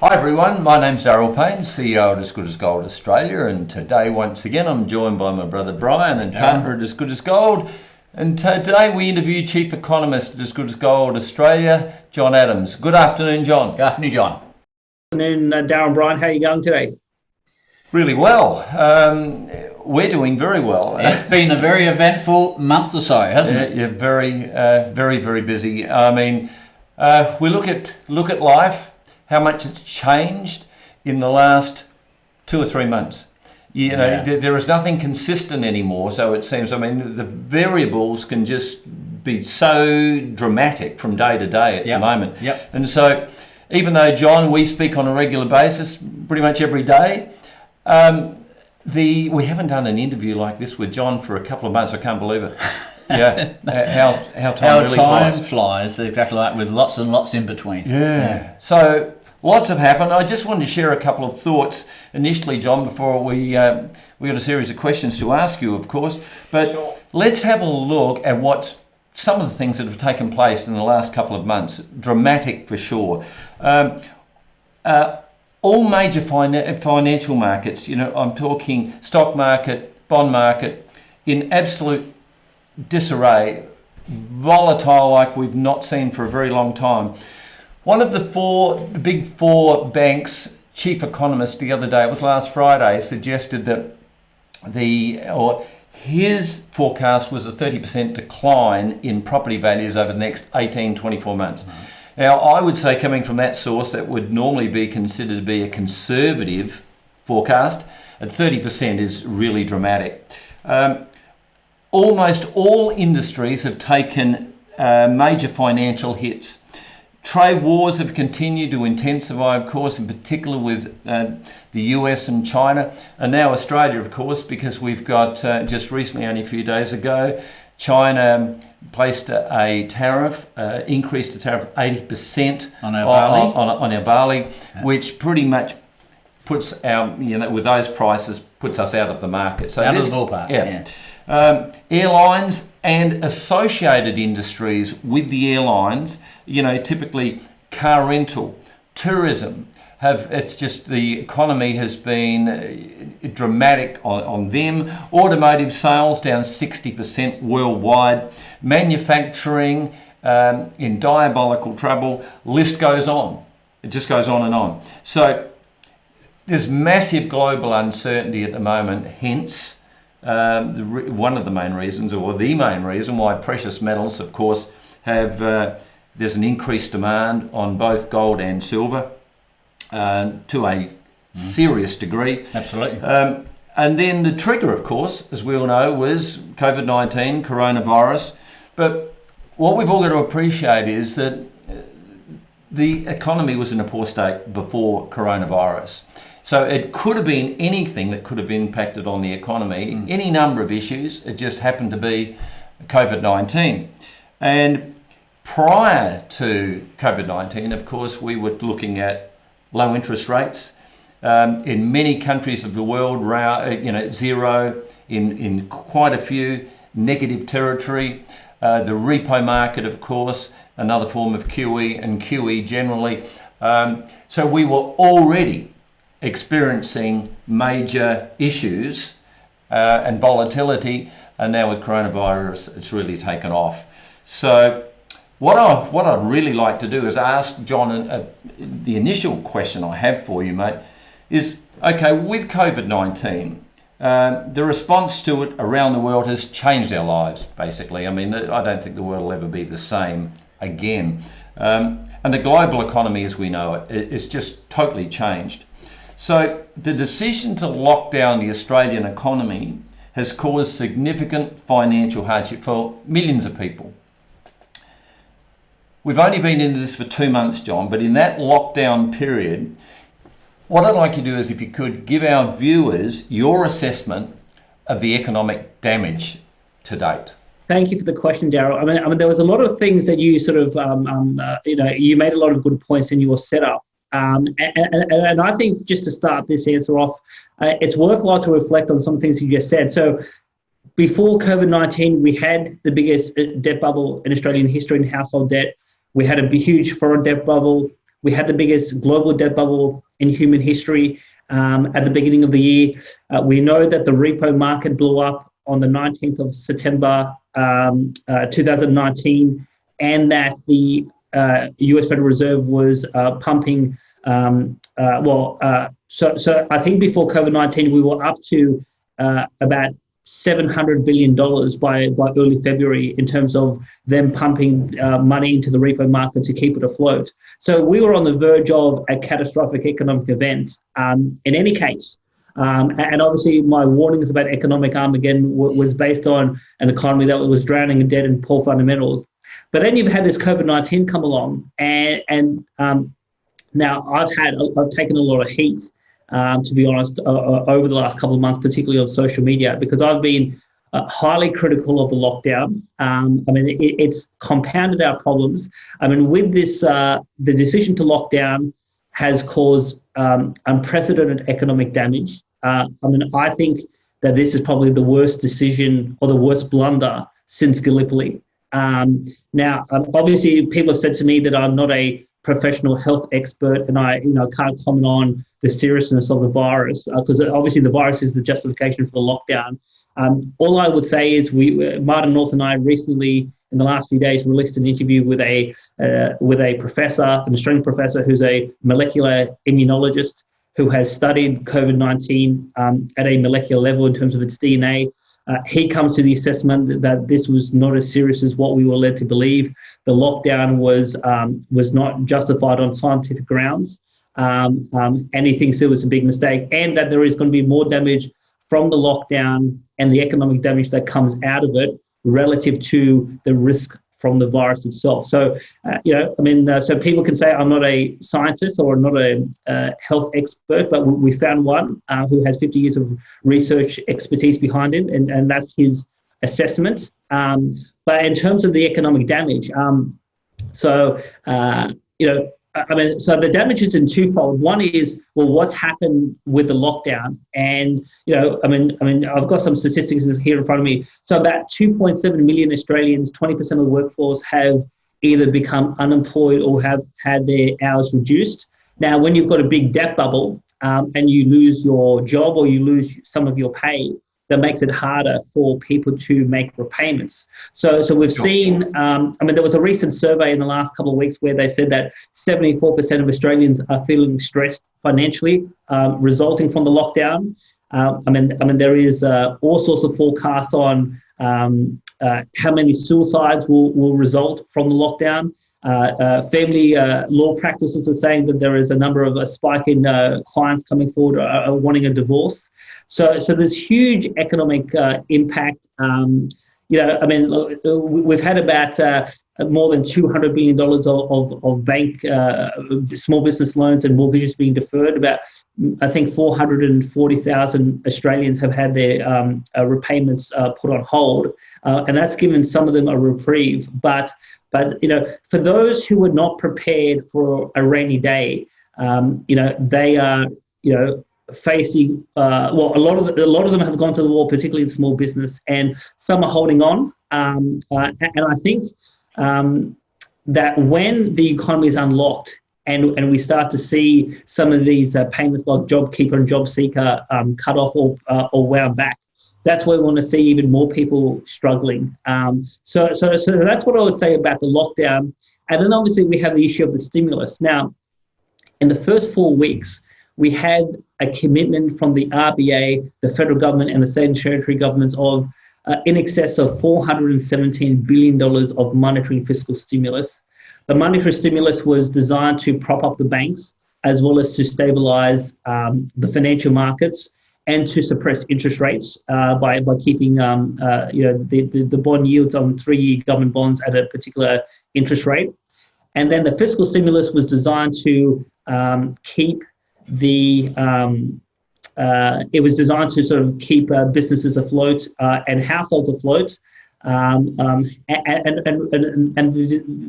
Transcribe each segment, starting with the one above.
Hi everyone, my name's Darryl Panes, CEO at As Good As Gold Australia, and today once again I'm joined by my brother Brian and partner at As Good As Gold. And today we interview Chief Economist at As Good As Gold Australia, John Adams. Good afternoon, John. Good afternoon, John. Good afternoon, Darryl and Brian. How are you going today? Really well. We're doing very well. It's been a very eventful month or so, hasn't it? Yeah, very busy. I mean, we look at life, how much it's changed in the last 2 or 3 months. There is nothing consistent anymore, so it seems. I mean, the variables can just be so dramatic from day to day at the moment. Yep. And so, even though, John, we speak on a regular basis, pretty much every day, we haven't done an interview like this with John for a couple of months. I can't believe it. Yeah, how time really flies. Exactly like, with lots and lots in between. Yeah. So lots have happened. I just wanted to share a couple of thoughts initially, John, before we got a series of questions to ask you, of course. But let's have a look at some of the things that have taken place in the last couple of months. Dramatic for sure. All major financial markets, I'm talking stock market, bond market, in absolute disarray, volatile like we've not seen for a very long time. One of the big four banks' chief economist the other day, it was last Friday, suggested that his forecast was a 30% decline in property values over the next 18-24 months. Now, I would say, coming from that source, that would normally be considered to be a conservative forecast. At 30% is really dramatic. Almost all industries have taken major financial hits. Trade wars have continued to intensify, of course, in particular with the US and China, and now Australia, of course, because we've got just recently, only a few days ago, China placed a tariff, increased the tariff of 80% on our barley, on our barley, which pretty much puts with those prices, puts us out of the market. So out of the ballpark. Yeah. Airlines and associated industries with the airlines, typically car rental, tourism, it's just the economy has been dramatic on them. Automotive sales down 60% worldwide. Manufacturing in diabolical trouble. List goes on. It just goes on and on. So there's massive global uncertainty at the moment, hence one of the main reasons, or the main reason why precious metals, of course, there's an increased demand on both gold and silver to a serious degree. Absolutely. And then the trigger, of course, as we all know, was COVID-19, coronavirus. But what we've all got to appreciate is that the economy was in a poor state before coronavirus. So it could have been anything that could have impacted on the economy, any number of issues. It just happened to be COVID-19. And prior to COVID-19, of course, we were looking at low interest rates. In many countries of the world, zero, in quite a few, negative territory. The repo market, of course, another form of QE, and QE generally. So we were already experiencing major issues and volatility, and now with coronavirus, it's really taken off. So what I'd really like to do is ask John, the initial question I have for you, mate, is, okay, with COVID-19, the response to it around the world has changed our lives, basically. I mean, I don't think the world will ever be the same again. And the global economy as we know it is just totally changed. So the decision to lock down the Australian economy has caused significant financial hardship for millions of people. We've only been into this for 2 months, John, but in that lockdown period, what I'd like you to do is, if you could, give our viewers your assessment of the economic damage to date. Thank you for the question, Darryl. I mean, there was a lot of things that you sort of, you made a lot of good points in your setup. And I think, just to start this answer off, it's worthwhile to reflect on some things you just said. So before COVID-19, we had the biggest debt bubble in Australian history in household debt. We had a huge foreign debt bubble. We had the biggest global debt bubble in human history at the beginning of the year. We know that the repo market blew up on the 19th of September 2019, and that the US Federal Reserve was pumping. So I think before COVID-19, we were up to about $700 billion by early February in terms of them pumping money into the repo market to keep it afloat. So we were on the verge of a catastrophic economic event. In any case, and obviously my warnings about economic Armageddon was based on an economy that was drowning in debt and poor fundamentals. But then you've had this COVID-19 come along, and now I've taken a lot of heat, to be honest, over the last couple of months, particularly on social media, because I've been highly critical of the lockdown. It's compounded our problems. With this, the decision to lock down has caused unprecedented economic damage. I think that this is probably the worst decision or the worst blunder since Gallipoli. Now, obviously, people have said to me that I'm not a professional health expert, and I can't comment on the seriousness of the virus, because obviously the virus is the justification for the lockdown. All I would say is Martin North and I recently, in the last few days, released an interview with a professor, an Australian professor who's a molecular immunologist who has studied COVID-19 at a molecular level in terms of its DNA. He comes to the assessment that this was not as serious as what we were led to believe. The lockdown was not justified on scientific grounds, and he thinks it was a big mistake, and that there is going to be more damage from the lockdown and the economic damage that comes out of it relative to the risk from the virus itself. So, so people can say I'm not a scientist or not a health expert, but we found one who has 50 years of research expertise behind him, and that's his assessment. But in terms of the economic damage, so the damage is in twofold. One is, what's happened with the lockdown? And, I've got some statistics here in front of me. So about 2.7 million Australians, 20% of the workforce, have either become unemployed or have had their hours reduced. Now, when you've got a big debt bubble and you lose your job or you lose some of your pay, that makes it harder for people to make repayments. So we've seen, there was a recent survey in the last couple of weeks where they said that 74% of Australians are feeling stressed financially, resulting from the lockdown. There is all sorts of forecasts on how many suicides will result from the lockdown. Family law practices are saying that there is a number of a spike in clients coming forward wanting a divorce. So there's huge economic impact. We've had about more than $200 billion of bank small business loans and mortgages being deferred. About, I think, 440,000 Australians have had their repayments put on hold, and that's given some of them a reprieve. But for those who were not prepared for a rainy day, they are facing a lot of them have gone to the wall, particularly in small business, and some are holding on. And I think that when the economy is unlocked and we start to see some of these payments like JobKeeper and JobSeeker cut off or wound back, that's where we want to see even more people struggling. So that's what I would say about the lockdown. And then obviously we have the issue of the stimulus. Now, in the first 4 weeks, we had a commitment from the RBA, the federal government, and the state and territory governments of in excess of $417 billion of monetary and fiscal stimulus. The monetary stimulus was designed to prop up the banks as well as to stabilize the financial markets and to suppress interest rates by keeping the bond yields on 3-year government bonds at a particular interest rate. And then the fiscal stimulus was designed to keep it was designed to sort of keep businesses afloat and households afloat. And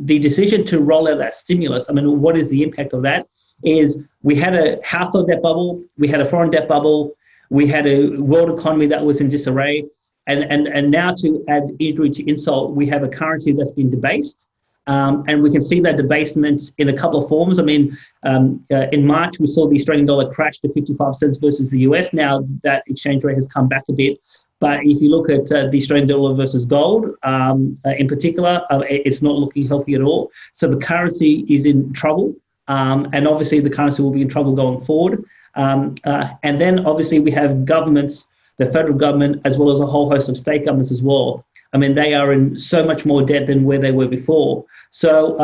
the decision to roll out that stimulus, what is the impact of that? Is we had a household debt bubble, we had a foreign debt bubble, we had a world economy that was in disarray, and now, to add injury to insult, we have a currency that's been debased. And we can see that debasement in a couple of forms. I mean, in March, we saw the Australian dollar crash to 55 cents versus the US. Now that exchange rate has come back a bit. But if you look at the Australian dollar versus gold in particular, it's not looking healthy at all. So the currency is in trouble. And obviously the currency will be in trouble going forward. And then obviously we have governments, the federal government, as well as a whole host of state governments as well. I mean, they are in so much more debt than where they were before. So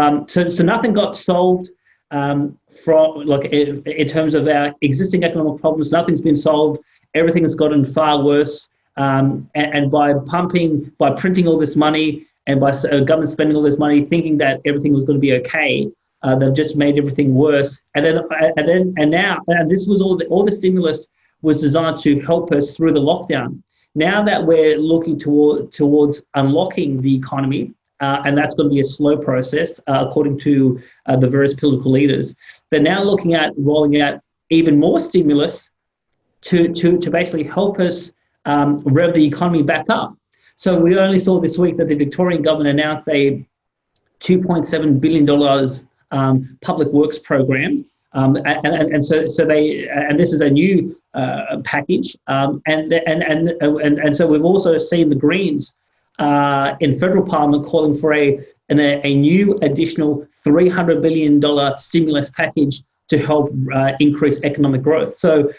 nothing got solved from in terms of our existing economic problems. Nothing's been solved. Everything has gotten far worse. And by printing all this money, and by government spending all this money, thinking that everything was going to be okay, they've just made everything worse. And now this was all the stimulus was designed to help us through the lockdown. Now that we're looking towards unlocking the economy, and that's going to be a slow process, according to the various political leaders, they're now looking at rolling out even more stimulus to basically help us rev the economy back up. So we only saw this week that the Victorian government announced a $2.7 billion public works program. And so this is a new package, and so we've also seen the Greens in federal parliament calling for a new additional $300 billion stimulus package to help increase economic growth. So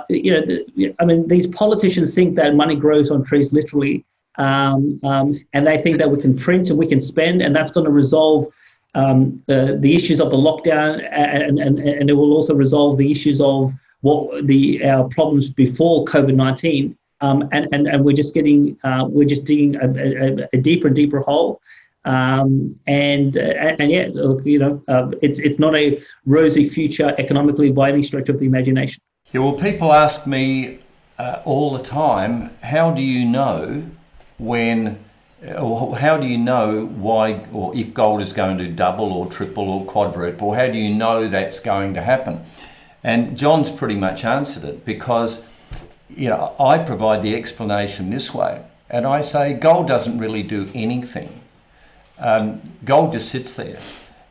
these politicians think that money grows on trees, literally, and they think that we can print and we can spend, and that's going to resolve the issues of the lockdown, and it will also resolve the issues of our problems before COVID-19. And we're just digging a deeper and deeper hole. It's not a rosy future economically by any stretch of the imagination. Yeah, well, people ask me all the time, how do you know how do you know why, or if gold is going to double or triple or quadruple? How do you know that's going to happen? And John's pretty much answered it, because I provide the explanation this way, and I say gold doesn't really do anything. Gold just sits there.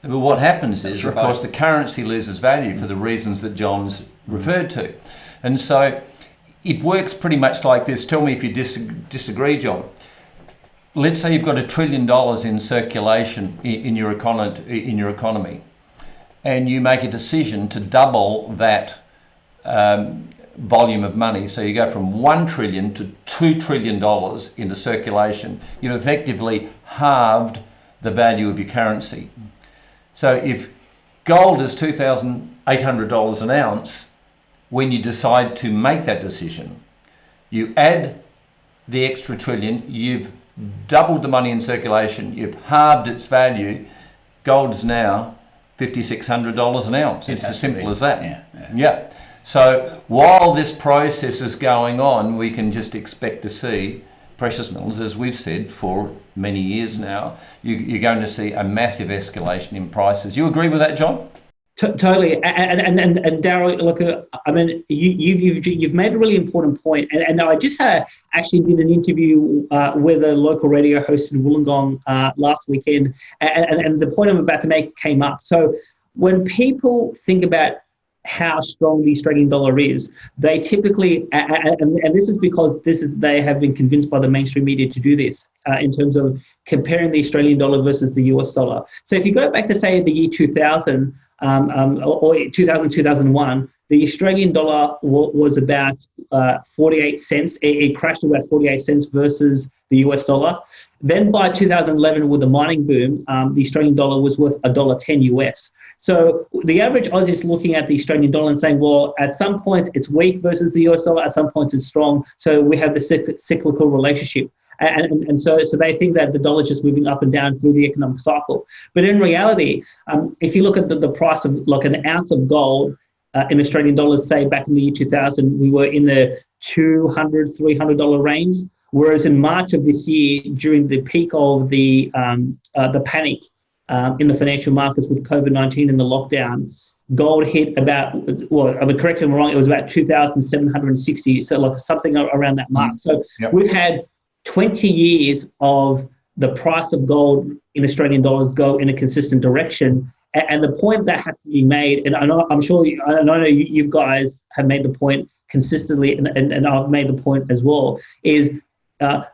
But what happens is, of course, the currency loses value for the reasons that John's referred to. And so it works pretty much like this. Tell me if you disagree, John. Let's say you've got $1 trillion in circulation in your economy, and you make a decision to double that volume of money. So you go from $1 trillion to $2 trillion into circulation. You've effectively halved the value of your currency. So if gold is $2,800 an ounce, when you decide to make that decision, you add the extra trillion, you've doubled the money in circulation, you've halved its value. Gold is now $5,600 an ounce. It's as simple as that. Yeah. So while this process is going on, we can just expect to see precious metals, as we've said for many years now, you're going to see a massive escalation in prices. You agree with that, John? Totally, and Darryl, look, I mean, you've made a really important point, and I just actually did an interview with a local radio host in Wollongong last weekend, and the point I'm about to make came up. So when people think about how strong the Australian dollar is, they typically, and this is because they have been convinced by the mainstream media to do this in terms of comparing the Australian dollar versus the US dollar. So if you go back to say the year 2000. Or 2000, 2001, the Australian dollar was about 48 cents. It crashed to about 48 cents versus the US dollar. Then by 2011, with the mining boom, the Australian dollar was worth $1.10 US. So the average Aussie is looking at the Australian dollar and saying, well, at some points it's weak versus the US dollar, at some points it's strong. So we have the cyclical relationship. And so they think that the dollar is just moving up and down through the economic cycle. But in reality, if you look at the price of like an ounce of gold in Australian dollars, say back in the year 2000, we were in the $200, $300 range. Whereas in March of this year, during the peak of the panic in the financial markets with COVID-19 and the lockdown, gold hit about, well, I'm correct if I'm wrong, it was about 2,760, so like something around that mark. So We've had 20 years of the price of gold in Australian dollars go in a consistent direction. And the point that has to be made, and I'm sure, I know you guys have made the point consistently, and I've made the point as well, is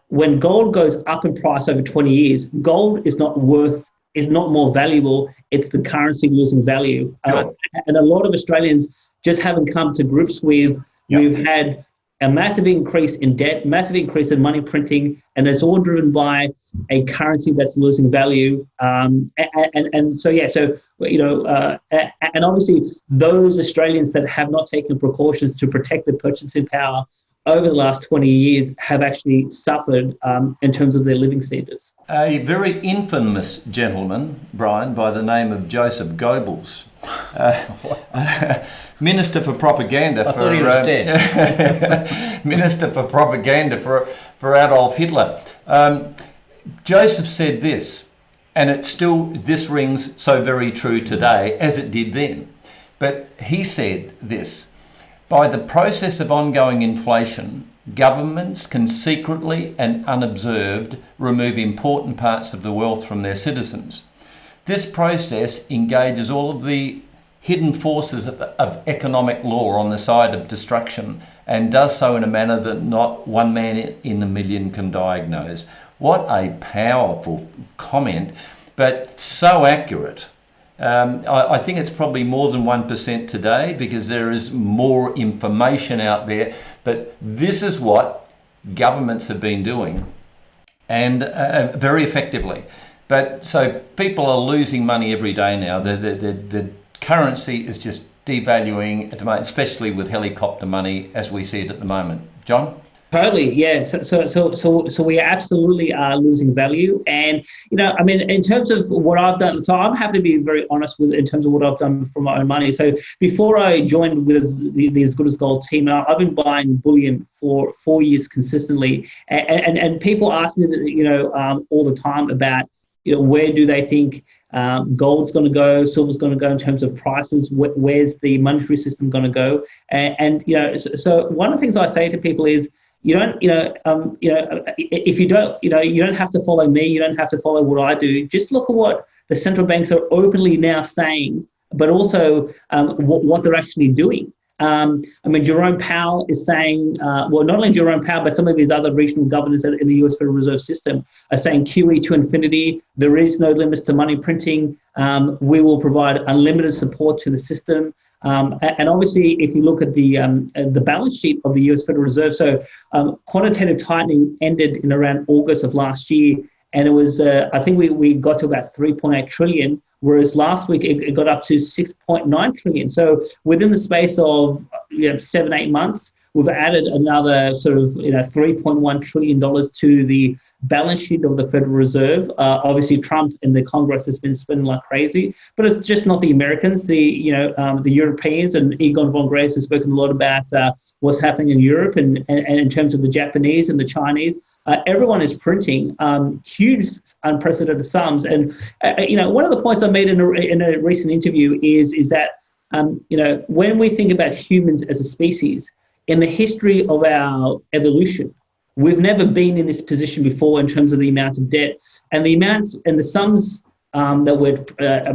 when gold goes up in price over 20 years, gold is not more valuable, it's the currency losing value. And a lot of Australians just haven't come to grips with, we've had a massive increase in debt, massive increase in money printing, and it's all driven by a currency that's losing value. And obviously those Australians that have not taken precautions to protect their purchasing power over the last 20 years have actually suffered in terms of their living standards. A very infamous gentleman, Brian, by the name of Joseph Goebbels, Minister for Propaganda. I thought he was dead. Minister for Propaganda for Adolf Hitler. Joseph said this, and this rings so very true today as it did then. But he said this: by the process of ongoing inflation, governments can secretly and unobserved remove important parts of the wealth from their citizens. This process engages all of the hidden forces of economic law on the side of destruction, and does so in a manner that not one man in a million can diagnose. What a powerful comment, but so accurate. I think it's probably more than 1% today, because there is more information out there, but this is what governments have been doing, and very effectively. But so people are losing money every day now. The currency is just devaluing at the moment, especially with helicopter money as we see it at the moment. John? Totally, yeah. So we absolutely are losing value, and in terms of what I've done, so I'm happy to be very honest in terms of what I've done for my own money. So before I joined with the As Good as Gold team, I've been buying bullion for 4 years consistently, and people ask me that all the time about where do they think gold's going to go, silver's going to go in terms of prices, where's the monetary system going to go, so one of the things I say to people is, if you don't, you don't have to follow me. You don't have to follow what I do. Just look at what the central banks are openly now saying, but also what they're actually doing. Jerome Powell is saying, not only Jerome Powell, but some of these other regional governors in the US Federal Reserve System are saying QE to infinity. There is no limits to money printing. We will provide unlimited support to the system. And obviously, if you look at the balance sheet of the US Federal Reserve, so quantitative tightening ended in around August of last year, and it was, I think we got to about 3.8 trillion, whereas last week it got up to 6.9 trillion. So within the space of 7-8 months, we've added another sort of $3.1 trillion to the balance sheet of the Federal Reserve. Obviously, Trump and the Congress has been spending like crazy, but it's just not the Americans. The Europeans, and Egon von Grace has spoken a lot about what's happening in Europe, and in terms of the Japanese and the Chinese. Everyone is printing huge, unprecedented sums. And one of the points I made in a recent interview is that when we think about humans as a species, in the history of our evolution, we've never been in this position before in terms of the amount of debt and the amount and the sums that we're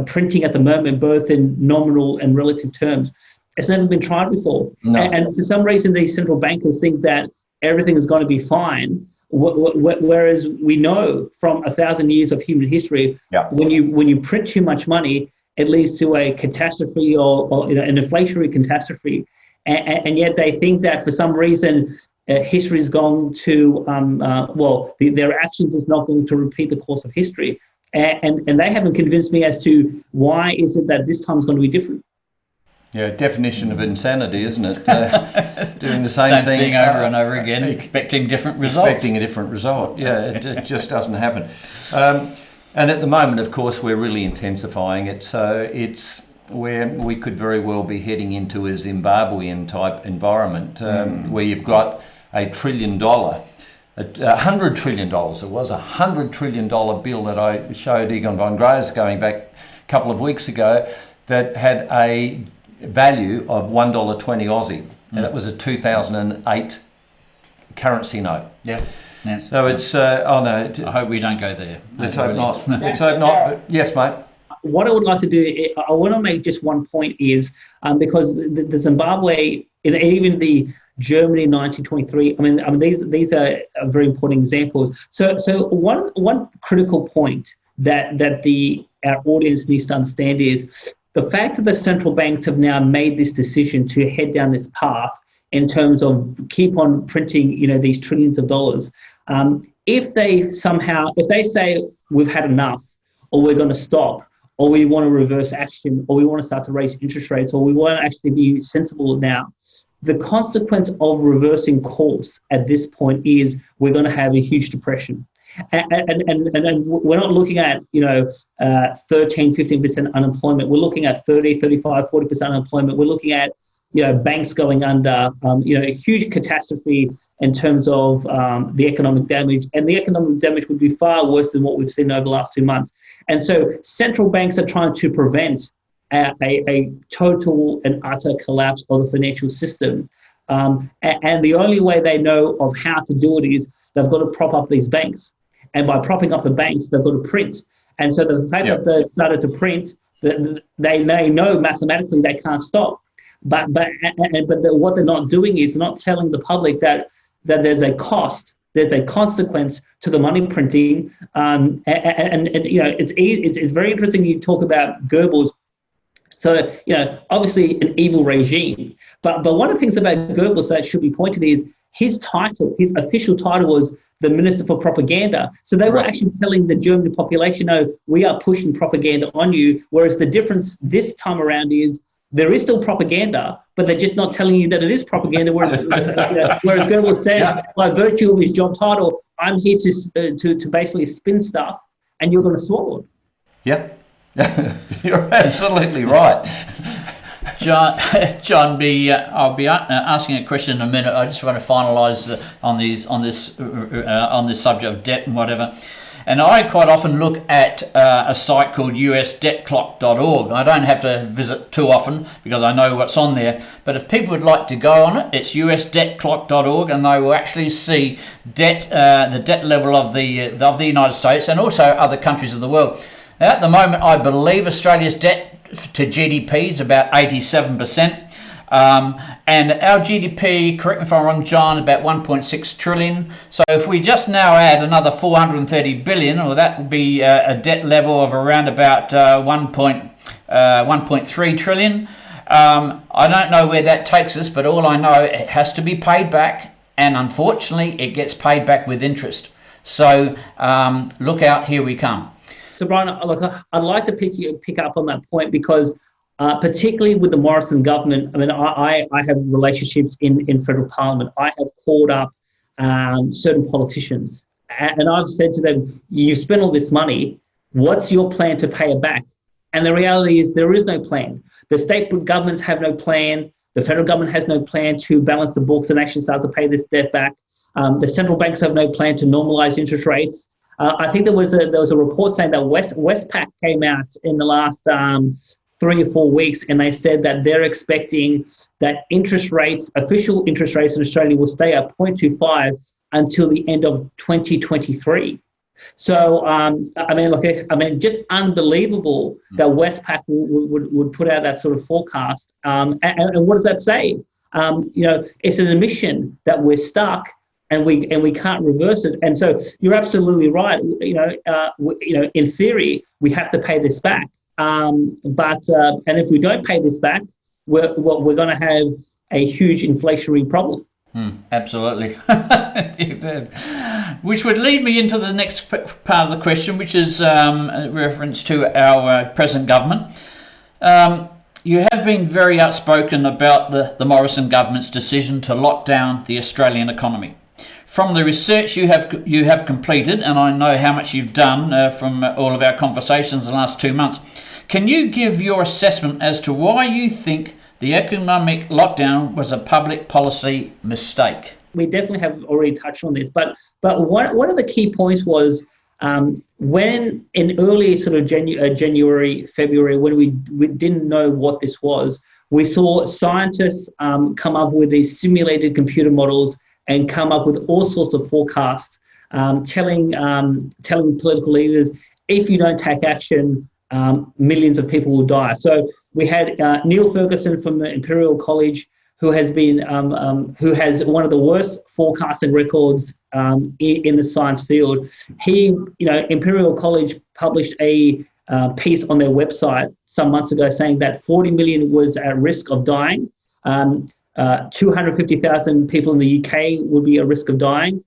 printing at the moment, both in nominal and relative terms. It's never been tried before. No. And for some reason, these central bankers think that everything is going to be fine, whereas we know from 1,000 years of human history, when you print too much money, it leads to a catastrophe or an inflationary catastrophe. And yet they think that for some reason history is going to, their actions is not going to repeat the course of history. And they haven't convinced me as to why is it that this time is going to be different. Yeah, definition of insanity, isn't it? Doing the same thing over and over again, expecting different results. Expecting a different result, yeah, it just doesn't happen. And at the moment, of course, we're really intensifying it, so it's where we could very well be heading into a Zimbabwean type environment where you've got $1 trillion, $100 trillion. It was $100 trillion bill that I showed Egon von Grace going back a couple of weeks ago that had a value of $1.20 Aussie, and it was a 2008 currency note. Yeah. Yeah. So it's, oh no. I hope we don't go there. Let's hope not. Let's hope not. But yes, mate. What I would like to do, I want to make just one point is, because the Zimbabwe, and even the Germany 1923, I mean these are very important examples. So one critical point that our audience needs to understand is the fact that the central banks have now made this decision to head down this path in terms of keep on printing, these trillions of dollars. If they say we've had enough, or we're going to stop, or we want to reverse action, or we want to start to raise interest rates, or we want to actually be sensible now, the consequence of reversing course at this point is we're going to have a huge depression. And we're not looking at 13-15% unemployment. We're looking at 30, 35, 40% unemployment. We're looking at banks going under, a huge catastrophe in terms of the economic damage, and the economic damage would be far worse than what we've seen over the last 2 months. And so central banks are trying to prevent a total and utter collapse of the financial system. And the only way they know of how to do it is they've got to prop up these banks. And by propping up the banks, they've got to print. And so the fact that they've started to print, they know mathematically they can't stop. But what they're not doing is not telling the public that there's a cost, there's a consequence to the money printing. It's very interesting you talk about Goebbels. So obviously an evil regime. But one of the things about Goebbels that should be pointed is his official title was the Minister for Propaganda. So they were actually telling the German population, no, we are pushing propaganda on you. Whereas the difference this time around is there is still propaganda, but they're just not telling you that it is propaganda. Whereas Goebbels said, by virtue of his job title, I'm here to basically spin stuff, and you're going to swallow it. Yeah, you're absolutely right. John, I'll be asking a question in a minute. I just want to finalise on this subject of debt and whatever. And I quite often look at a site called usdebtclock.org. I don't have to visit too often because I know what's on there. But if people would like to go on it, it's usdebtclock.org, and they will actually see the debt level of the United States and also other countries of the world. At the moment, I believe Australia's debt to GDP is about 87%. And our GDP, correct me if I'm wrong, John, about 1.6 trillion. So if we just now add another 430 billion, well, that would be a debt level of around about 1.3 trillion. I don't know where that takes us, but all I know, it has to be paid back, and unfortunately, it gets paid back with interest. So look out, here we come. So Brian, I'd like to pick up on that point because particularly with the Morrison government, I mean, I have relationships in federal parliament. I have called up certain politicians and I've said to them, you've spent all this money, what's your plan to pay it back? And the reality is there is no plan. The state governments have no plan. The federal government has no plan to balance the books and actually start to pay this debt back. The central banks have no plan to normalize interest rates. I think there was a report saying that Westpac came out in the last 3 or 4 weeks, and they said that they're expecting that official interest rates in Australia will stay at 0.25 until the end of 2023. So, just unbelievable that Westpac would put out that sort of forecast. And what does that say? It's an admission that we're stuck and we can't reverse it. And so you're absolutely right. In theory, we have to pay this back. And if we don't pay this back, we're going to have a huge inflationary problem. Absolutely. Which would lead me into the next part of the question, which is a reference to our present government. You have been very outspoken about the Morrison government's decision to lock down the Australian economy. From the research you have completed, and I know how much you've done from all of our conversations the last 2 months, can you give your assessment as to why you think the economic lockdown was a public policy mistake? We definitely have already touched on this, but one of the key points was when in early sort of January, February, when we didn't know what this was, we saw scientists come up with these simulated computer models and come up with all sorts of forecasts telling political leaders, if you don't take action, millions of people will die. So we had Neil Ferguson from the Imperial College, who has one of the worst forecasting records in the science field. Imperial College published a piece on their website some months ago saying that 40 million was at risk of dying. 250,000 people in the UK would be at risk of dying.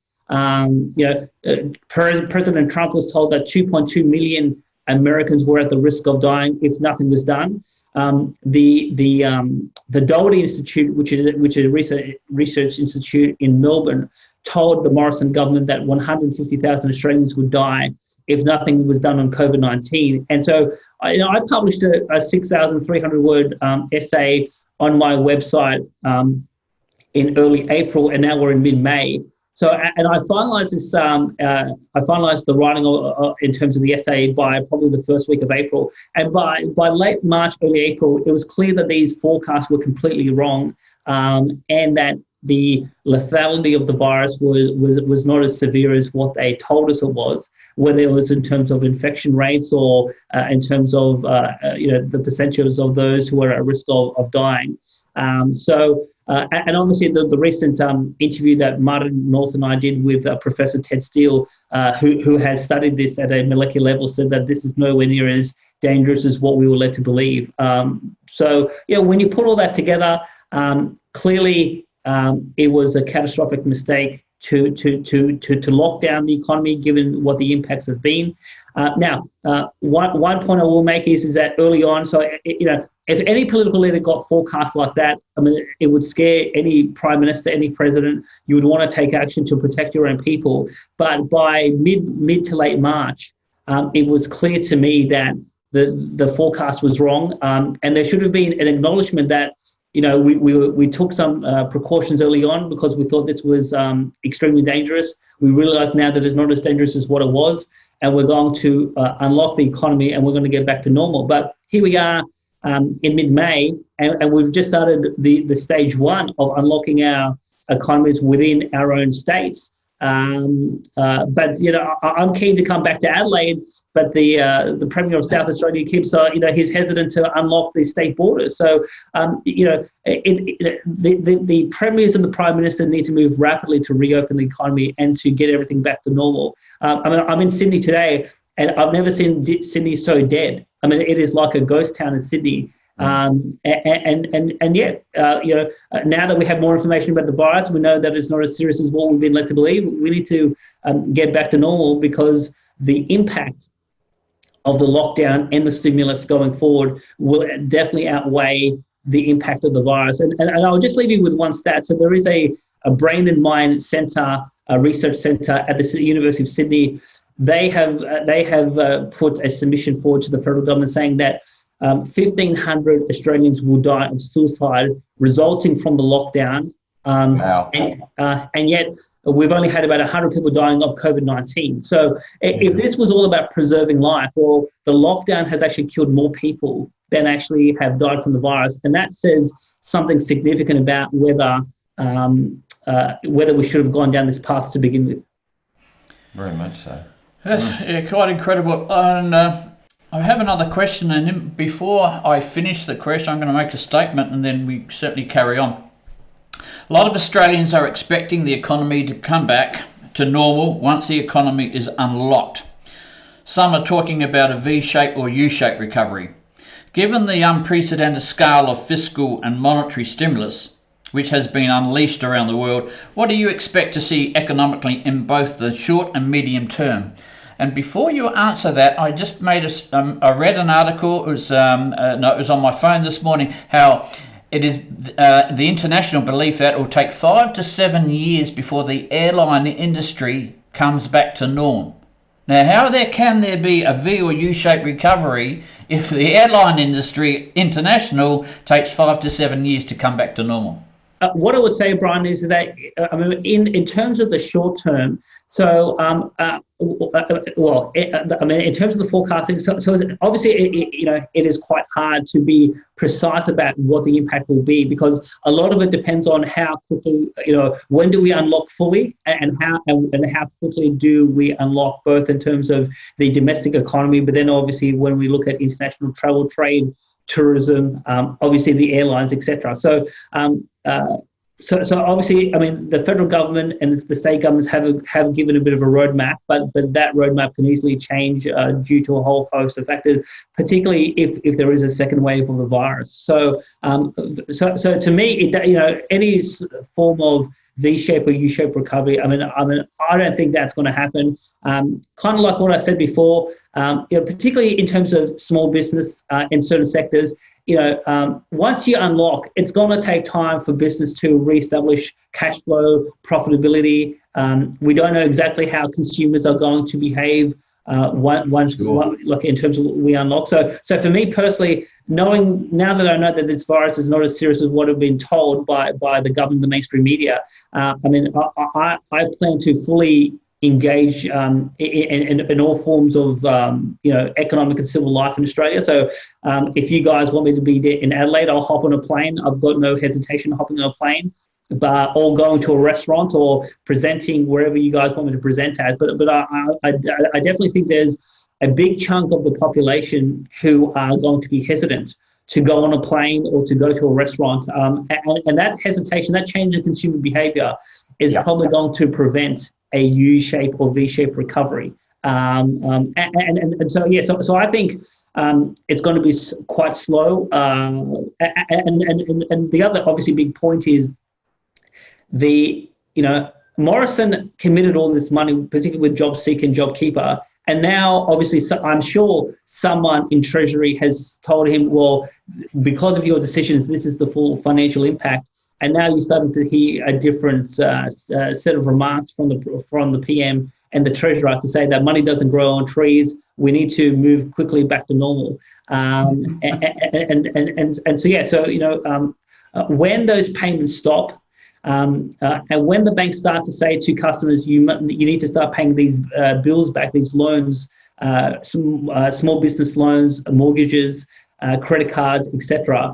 President Trump was told that 2.2 million Americans were at the risk of dying if nothing was done. The Doherty Institute, which is a research institute in Melbourne, told the Morrison government that 150,000 Australians would die if nothing was done on COVID-19. And so, I published a 6,300 word essay on my website in early April, and now we're in mid-May. So, and I finalized this. I finalized the writing in terms of the essay by probably the first week of April, and by late March, early April, it was clear that these forecasts were completely wrong, and that the lethality of the virus was not as severe as what they told us it was, whether it was in terms of infection rates or in terms of the percentages of those who are at risk of dying. And obviously the recent interview that Martin North and I did with Professor Ted Steele, who has studied this at a molecular level, said that this is nowhere near as dangerous as what we were led to believe. When you put all that together, clearly it was a catastrophic mistake to lock down the economy, given what the impacts have been. Now, one point I will make is that early on, if any political leader got forecast like that, it would scare any prime minister, any president. You would want to take action to protect your own people. But by mid to late March, it was clear to me that the forecast was wrong, and there should have been an acknowledgement that we took some precautions early on because we thought this was extremely dangerous. We realize now that it's not as dangerous as what it was, and we're going to unlock the economy and we're going to get back to normal. But here we are in mid-May, and we've just started the stage one of unlocking our economies within our own states. But I'm keen to come back to Adelaide, but the Premier of South Australia keeps he's hesitant to unlock the state borders. So the premiers and the Prime Minister need to move rapidly to reopen the economy and to get everything back to normal. I'm in Sydney today, and I've never seen Sydney so dead. It is like a ghost town in Sydney. Now that we have more information about the virus, we know that it's not as serious as what we've been led to believe. We need to get back to normal, because the impact of the lockdown and the stimulus going forward will definitely outweigh the impact of the virus. And I'll just leave you with one stat. So there is a Brain and Mind Centre, a research centre at the University of Sydney. They have put a submission forward to the federal government saying that 1,500 Australians will die of suicide resulting from the lockdown. Wow. And yet we've only had about 100 people dying of COVID-19. So if this was all about preserving life, well, the lockdown has actually killed more people than actually have died from the virus. And that says something significant about whether we should have gone down this path to begin with. Very much so. That's quite incredible. And I have another question, and before I finish the question, I'm going to make a statement, and then we certainly carry on. A lot of Australians are expecting the economy to come back to normal once the economy is unlocked. Some are talking about a V-shaped or U-shaped recovery. Given the unprecedented scale of fiscal and monetary stimulus, which has been unleashed around the world, what do you expect to see economically in both the short and medium term? And before you answer that, I just made I read an article. It was on my phone this morning. How it is the international belief that it will take 5 to 7 years before the airline industry comes back to norm. Now, how can there be a V or U-shaped recovery if the airline industry international takes 5 to 7 years to come back to normal? What I would say, Brian, is that in terms of the short term, so in terms of the forecasting, so obviously, it is quite hard to be precise about what the impact will be, because a lot of it depends on how quickly, when do we unlock fully, and how quickly do we unlock, both in terms of the domestic economy, but then obviously when we look at international travel, trade, tourism, obviously the airlines, etc. So obviously, the federal government and the state governments have given a bit of a roadmap, but that roadmap can easily change due to a whole host of factors, particularly if there is a second wave of the virus. So to me, any form of V-shaped or U-shaped recovery, I don't think that's going to happen. Kind of like what I said before, particularly in terms of small business in certain sectors. Once you unlock, it's going to take time for business to reestablish cash flow, profitability. We don't know exactly how consumers are going to behave once, in terms of what we unlock. So for me personally, now that I know that this virus is not as serious as what I've been told by the government, the mainstream media, I plan to fully engage in all forms of economic and civil life in Australia. So if you guys want me to be there in Adelaide, I'll hop on a plane. I've got no hesitation hopping on a plane, or going to a restaurant, or presenting wherever you guys want me to present at. But I definitely think there's a big chunk of the population who are going to be hesitant to go on a plane or to go to a restaurant, and that hesitation, that change in consumer behaviour, is probably going to prevent a U-shaped or V-shaped recovery. So I think it's going to be quite slow. And the other obviously big point is Morrison committed all this money, particularly with JobSeeker and JobKeeper. And now, obviously, I'm sure someone in Treasury has told him, well, because of your decisions, this is the full financial impact. And now you're starting to hear a different set of remarks from the PM and the Treasurer to say that money doesn't grow on trees. We need to move quickly back to normal. When those payments stop, and when the banks start to say to customers, you need to start paying these bills back, these loans, small business loans, mortgages, credit cards, etc.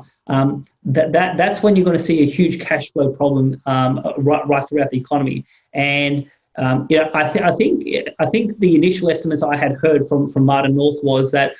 That's when you're going to see a huge cash flow problem right throughout the economy. And I think the initial estimates I had heard from Martin North was that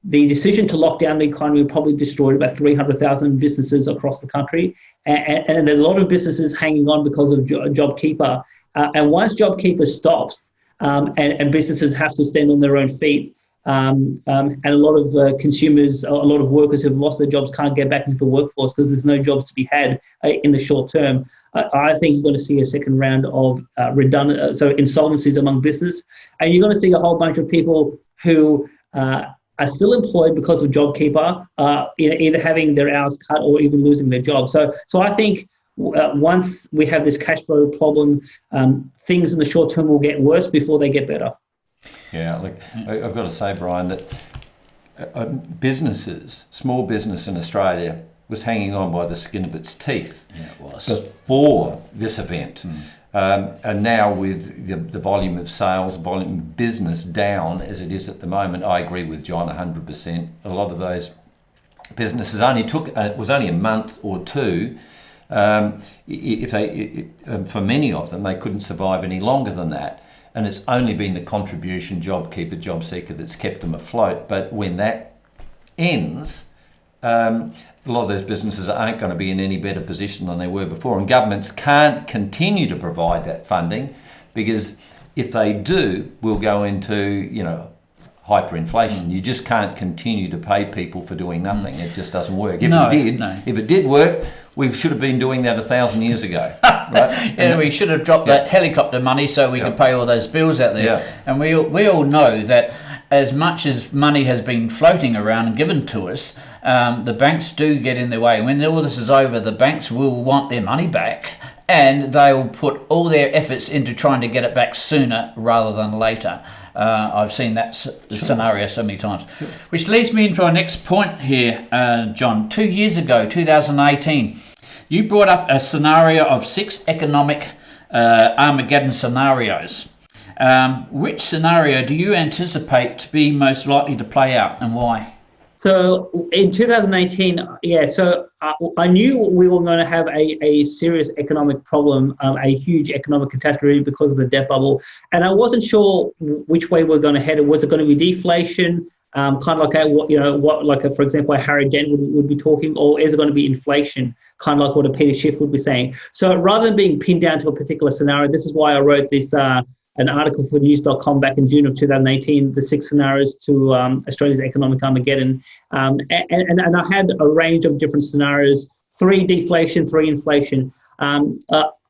the decision to lock down the economy probably destroyed about 300,000 businesses across the country, and there's a lot of businesses hanging on because of JobKeeper. And once JobKeeper stops, and businesses have to stand on their own feet, and a lot of consumers, a lot of workers who've lost their jobs can't get back into the workforce because there's no jobs to be had in the short term. I think you're going to see a second round of insolvencies among business, and you're going to see a whole bunch of people who are still employed because of JobKeeper, either having their hours cut or even losing their job. So I think once we have this cash flow problem, things in the short term will get worse before they get better. Yeah, look, I've got to say, Brian, that small business in Australia was hanging on by the skin of its teeth before this event. And now with the volume of sales, volume of business down as it is at the moment, I agree with John 100%. A lot of those businesses was only a month or two. For many of them, they couldn't survive any longer than that. And it's only been the contribution, JobKeeper, JobSeeker, that's kept them afloat. But when that ends, a lot of those businesses aren't going to be in any better position than they were before. And governments can't continue to provide that funding, because if they do, we'll go into, hyperinflation. You just can't continue to pay people for doing nothing. It just doesn't work. If it did work, we should have been doing that 1,000 years ago. Right? Yeah, we should have dropped that helicopter money so we could pay all those bills out there. Yeah. And we all know that as much as money has been floating around and given to us, the banks do get in their way. When all this is over, the banks will want their money back, and they'll put all their efforts into trying to get it back sooner rather than later. I've seen that scenario so many times. Sure. Which leads me into our next point here, John. 2 years ago, 2018, you brought up a scenario of 6 economic Armageddon scenarios. Which scenario do you anticipate to be most likely to play out, and why? So in 2018, I knew we were going to have a serious economic problem, a huge economic catastrophe because of the debt bubble. And I wasn't sure which way we're going to head. Was it going to be deflation, kind of like for example, Harry Dent would be talking, or is it going to be inflation, kind of like what a Peter Schiff would be saying? So rather than being pinned down to a particular scenario, this is why I wrote this an article for news.com back in June of 2018, the 6 scenarios to Australia's economic Armageddon. And I had a range of different scenarios, 3 deflation, 3 inflation.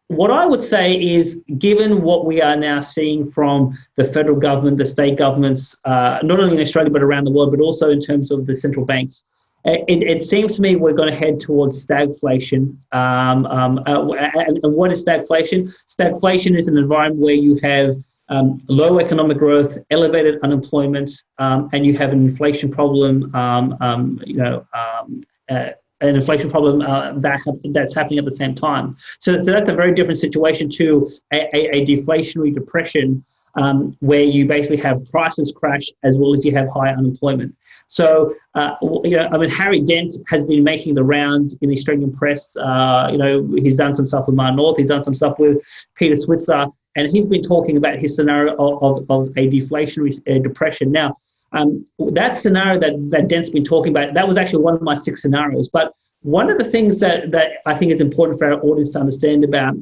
What I would say is, given what we are now seeing from the federal government, the state governments, not only in Australia but around the world, but also in terms of the central banks, it seems to me we're going to head towards stagflation. And what is stagflation? Stagflation is an environment where you have low economic growth, elevated unemployment, and you have an inflation problem. An inflation problem that's happening at the same time. So that's a very different situation to a deflationary depression, where you basically have prices crash as well as you have high unemployment. So, Harry Dent has been making the rounds in the Australian press. He's done some stuff with Mar North, he's done some stuff with Peter Switzer, and he's been talking about his scenario of a deflationary depression. Now, that scenario that Dent's been talking about, that was actually one of my 6 scenarios. But one of the things that I think is important for our audience to understand about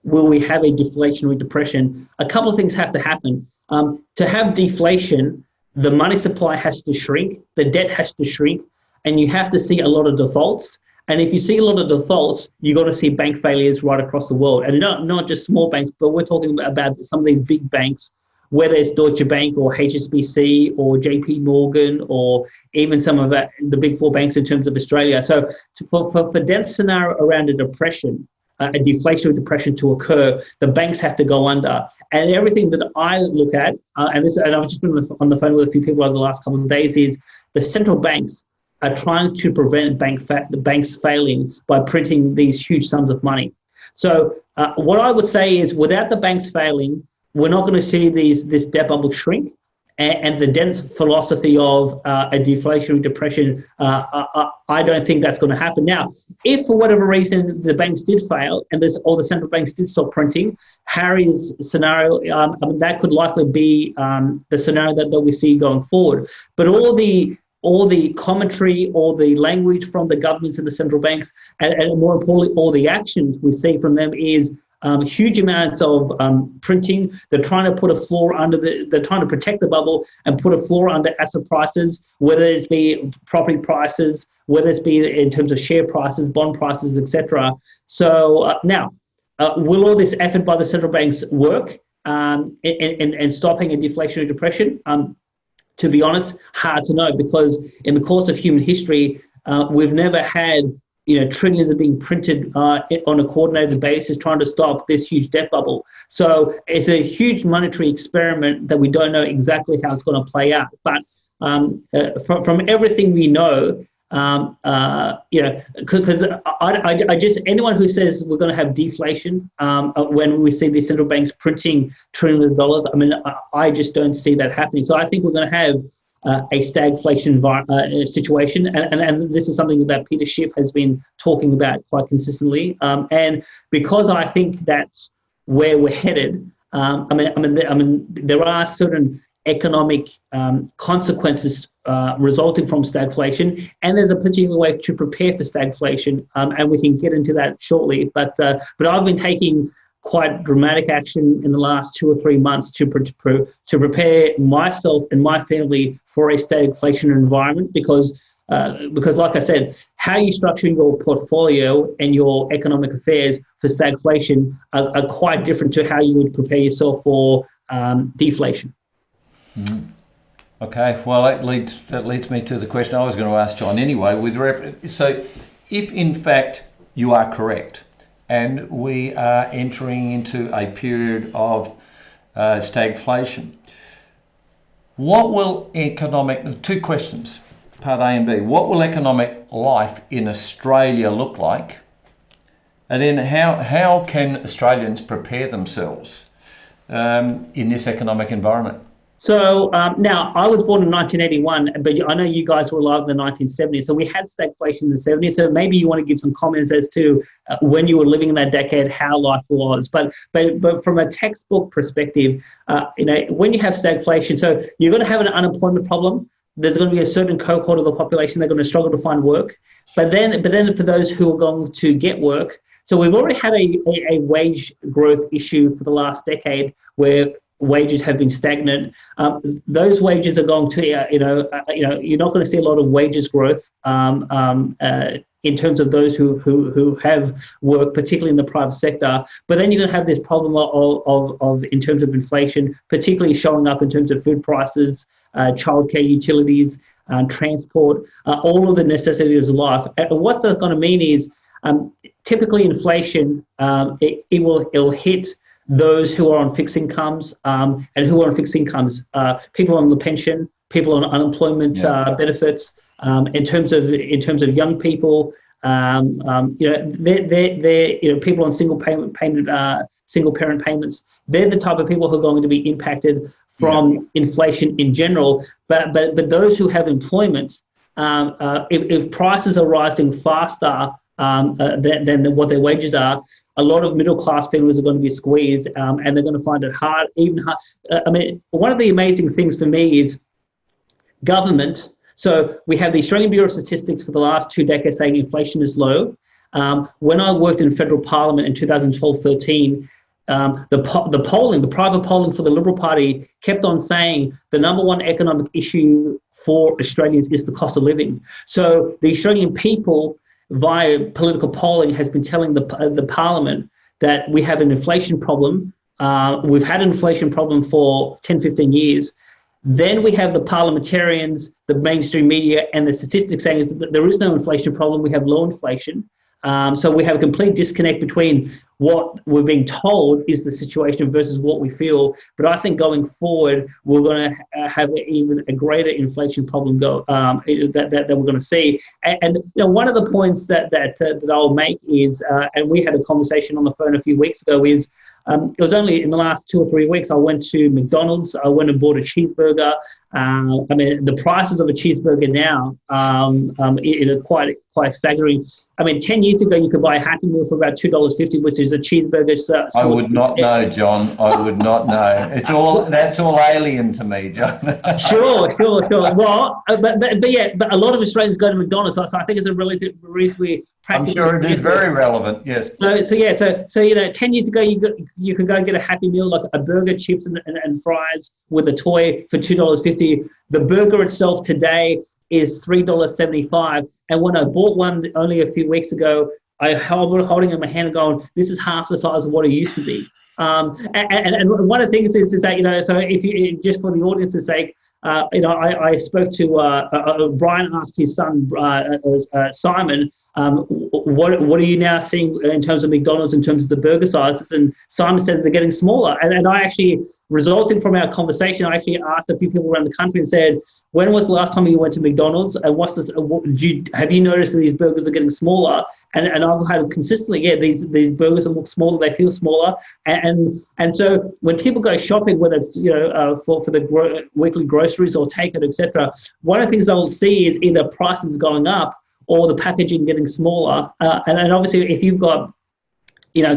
will we have a deflationary depression, a couple of things have to happen. To have deflation, the money supply has to shrink, the debt has to shrink, and you have to see a lot of defaults. And if you see a lot of defaults, you're going to see bank failures right across the world. And not just small banks, but we're talking about some of these big banks, whether it's Deutsche Bank or HSBC or JP Morgan or even some of the big 4 banks in terms of Australia. So for Dent's scenario around a depression, a deflationary depression to occur, the banks have to go under. And everything that I look at, and I've just been on the phone with a few people over the last couple of days, is the central banks are trying to prevent the banks failing by printing these huge sums of money. So what I would say is, without the banks failing, we're not going to see this debt bubble shrink. And the Dent's philosophy of a deflationary depression, I don't think that's going to happen. Now, if for whatever reason the banks did fail and all the central banks did stop printing, Harry's scenario, that could likely be the scenario that we see going forward. But all the commentary, all the language from the governments and the central banks, and more importantly, all the actions we see from them is huge amounts of printing. They're trying to put a floor they're trying to protect the bubble and put a floor under asset prices, whether it be property prices, whether it be in terms of share prices, bond prices, etc. So now, will all this effort by the central banks work in stopping a deflationary depression? To be honest, hard to know, because in the course of human history, we've never had trillions are being printed on a coordinated basis trying to stop this huge debt bubble. So it's a huge monetary experiment that we don't know exactly how it's going to play out. But from everything we know, because I just, anyone who says we're going to have deflation when we see these central banks printing trillions of dollars, I just don't see that happening. So I think we're going to have a stagflation situation, and this is something that Peter Schiff has been talking about quite consistently. And because I think that's where we're headed, there are certain economic consequences resulting from stagflation, and there's a particular way to prepare for stagflation, and we can get into that shortly. But I've been taking quite dramatic action in the last 2 or 3 months to prepare myself and my family for a stagflation environment, because like I said, how you structure your portfolio and your economic affairs for stagflation are quite different to how you would prepare yourself for deflation. Mm. Okay, well that leads me to the question I was going to ask John anyway. So, if in fact you are correct, and we are entering into a period of stagflation, what will two questions, part A and B. What will economic life in Australia look like? And then how can Australians prepare themselves in this economic environment? So now, I was born in 1981, but I know you guys were alive in the 1970s. So we had stagflation in the 70s. So maybe you want to give some comments as to when you were living in that decade, how life was. But from a textbook perspective, when you have stagflation, so you're going to have an unemployment problem. There's going to be a certain cohort of the population that are going to struggle to find work. But then for those who are going to get work, so we've already had a wage growth issue for the last decade where wages have been stagnant. Those wages are going to, you're not going to see a lot of wages growth in terms of those who have work, particularly in the private sector. But then you're going to have this problem of in terms of inflation, particularly showing up in terms of food prices, childcare, utilities, transport, all of the necessities of life. And what that's going to mean is typically inflation, it'll hit those who are on fixed incomes, and who are on fixed incomes, people on the pension, people on unemployment benefits. In terms of young people, they're people on single parent payments. They're the type of people who are going to be impacted from inflation in general. But those who have employment, if prices are rising faster than what their wages are, a lot of middle-class families are going to be squeezed, and they're going to find it hard, even hard. One of the amazing things for me is government. So we have the Australian Bureau of Statistics for the last 2 decades saying inflation is low. When I worked in federal parliament in 2012-13, the private polling for the Liberal Party kept on saying the number one economic issue for Australians is the cost of living. So the Australian people, via political polling, has been telling the parliament that we have an inflation problem. We've had an inflation problem for 10, 15 years. Then we have the parliamentarians, the mainstream media, and the statistics saying that there is no inflation problem. We have low inflation. So we have a complete disconnect between what we're being told is the situation versus what we feel. But I think going forward, we're going to have even a greater inflation problem that we're going to see. And one of the points that I'll make is, and we had a conversation on the phone a few weeks ago, is it was only in the last 2 or 3 weeks I went to McDonald's. I went and bought a cheeseburger. The prices of a cheeseburger now are quite staggering. 10 years ago you could buy a Happy Meal for about $2.50, which is a cheeseburger. I would not know, John. I would not know. That's all alien to me, John. Sure. Well, but a lot of Australians go to McDonald's, so I think it's a relative reasonably. I'm sure it is very relevant. Yes. So 10 years ago you could go and get a Happy Meal, like a burger, chips, and fries with a toy for $2.50. The burger itself today is $3.75. And when I bought one only a few weeks ago, I holding in my hand and going, this is half the size of what it used to be. And one of the things is that, so if you, just for the audience's sake, I spoke to Brian, asked his son Simon, what are you now seeing in terms of McDonald's, in terms of the burger sizes? And Simon said they're getting smaller. And I actually, resulting from our conversation, I actually asked a few people around the country and said, when was the last time you went to McDonald's? And have you noticed that these burgers are getting smaller? And I've had consistently, these burgers look smaller, they feel smaller. And so when people go shopping, whether it's, for the weekly groceries or take-it, etc., one of the things they'll see is either prices going up or the packaging getting smaller. And obviously, if you've got,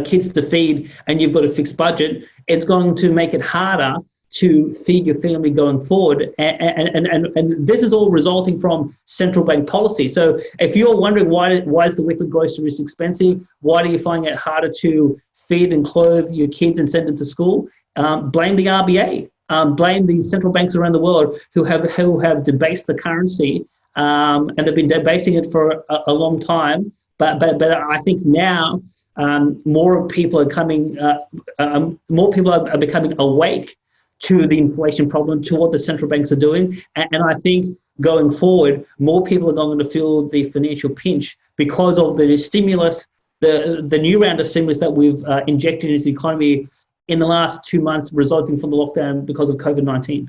kids to feed and you've got a fixed budget, it's going to make it harder to feed your family going forward. And this is all resulting from central bank policy. So if you're wondering why is the weekly groceries expensive, why do you find it harder to feed and clothe your kids and send them to school, blame the RBA. Blame the central banks around the world who have debased the currency. And they've been debasing it for a long time, but I think now more people are becoming awake to the inflation problem, to what the central banks are doing, and I think going forward, more people are going to feel the financial pinch because of the stimulus, the new round of stimulus that we've injected into the economy in the last 2 months, resulting from the lockdown because of COVID-19.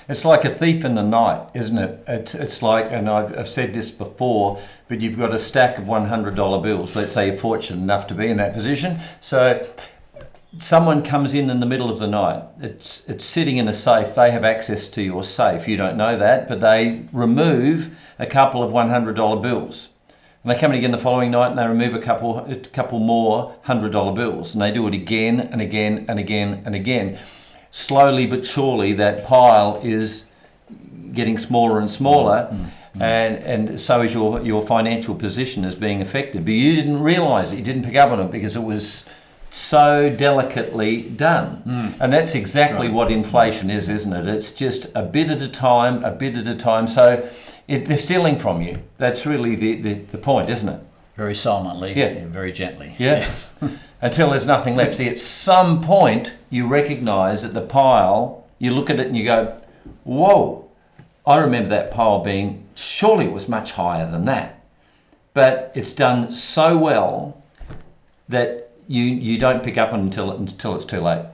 It's like a thief in the night, isn't it? It's like, and I've said this before, but you've got a stack of $100 bills. Let's say you're fortunate enough to be in that position. So someone comes in the middle of the night. It's sitting in a safe. They have access to your safe. You don't know that, but they remove a couple of $100 bills. And they come in again the following night and they remove a couple more $100 bills. And they do it again and again and again and again. Slowly but surely, that pile is getting smaller and smaller. And so is your financial position is being affected. But you didn't realise it. You didn't pick up on it because it was so delicately done. And that's exactly what inflation is, isn't it? It's just a bit at a time, a bit at a time. So they're stealing from you. That's really the point, isn't it? Very silently, and very gently. Yeah. Until there's nothing left. See, at some point, you recognise that the pile, you look at it and you go, whoa, I remember that pile being, surely it was much higher than that. But it's done so well that you don't pick up on until it's too late.